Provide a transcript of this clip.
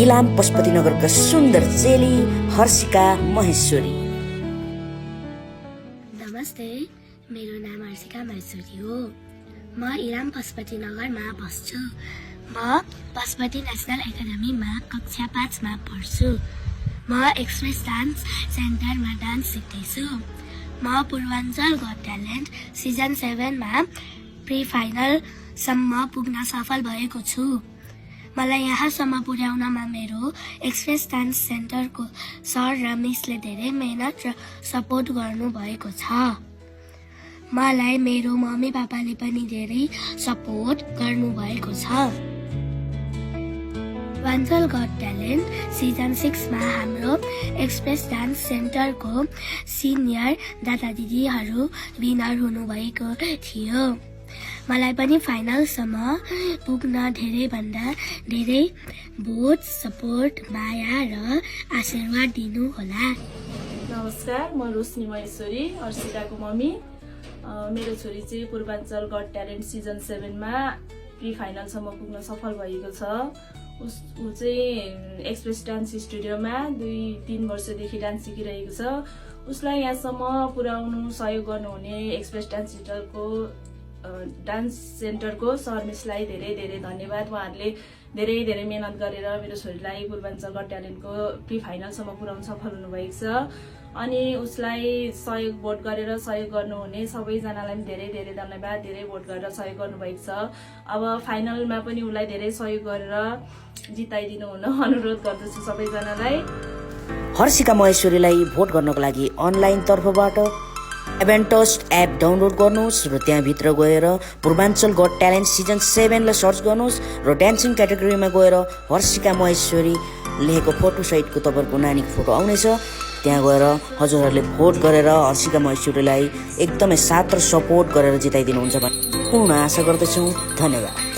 इलाम पशुपतिनगरका सुन्दर चेली हर्षिका महेश्वरी। नमस्ते, मेरो नाम हर्षिका महेश्वरी हो। म इलाम पशुपतिनगरमा बस्छु। म पशुपति नेसनल एकाडेमीमा कक्षा 5 मा पढ्छु। म एक्सप्रेस डान्स सेन्टरमा डान्स सिक्दैछु। म पूर्वाञ्चल गट ट्यालेन्ट सिजन 7 मा प्री फाइनलसम्म पुग्न सफल भएको छु। मलाई यहाँसम्म पुर्याउनमा मेरो एक्सप्रेस डान्स सेन्टरको सर र मिसले धेरै मेहनत र सपोर्ट गर्नुभएको छ। मलाई मेरो मम्मी पापाले पनि धेरै सपोर्ट गर्नुभएको छ। पूर्वाञ्चल गट ट्यालेन्ट सिजन 6 मा हाम्रो एक्सप्रेस डान्स सेन्टरको सिनियर दादा दिदीहरू विनर हुनुभएको थियो। मलाई पनि फाइनलसम्म पुग्न धेरैभन्दा धेरै भोट, सपोर्ट, माया र आशीर्वाद दिनुहोला। नमस्कार, म रोशनी महेश्वरी, हर्षिकाको मम्मी। मेरो छोरी चाहिँ पूर्वाञ्चल गट ट्यालेन्ट सिजन 7 मा प्री फाइनलसम्म पुग्न सफल भएको छ। ऊ चाहिँ एक्सप्रेस डान्स स्टुडियोमा 2-3 वर्षदेखि डान्स सिकिरहेको छ। उसलाई यहाँसम्म पुर्याउनु सहयोग गर्नुहुने एक्सप्रेस डान्स सेन्टरको सर मिसलाई धेरै धेरै धन्यवाद। उहाँहरूले धेरै धेरै मेहनत गरेर मेरो छोरीलाई पूर्वाञ्चल गट ट्यालेन्टको प्री फाइनलसम्म पुर्याउन सफल हुनुभएको छ। अनि उसलाई भोट गरेर सहयोग गर्नुहुने सबैजनालाई धेरै धेरै धन्यवाद। धेरै भोट गरेर सहयोग गर्नुभएको छ। अब फाइनलमा पनि उसलाई धेरै सहयोग गरेर जिताइदिनु हुन अनुरोध गर्दछु सबैजनालाई। हर्षिका महेश्वरीलाई भोट गर्नको लागि अनलाइन तर्फबाट एभेन्टस्ट एप डाउनलोड गर्नुहोस् र त्यहाँभित्र गएर पूर्वाञ्चल गट ट्यालेन्ट सिजन 7 लाई सर्च गर्नुहोस् र डान्सिङ क्याटेगोरीमा गएर हर्षिका महेश्वरी लेखेको फोटो सहितको तपाईँहरूको नानीको फोटो आउनेछ। त्यहाँ गएर हजुरहरूले भोट गरेर हर्षिका महेश्वरीलाई एकदमै साथ र सपोर्ट गरेर जिताइदिनुहुन्छ भन्ने पूर्ण आशा गर्दछौँ। धन्यवाद।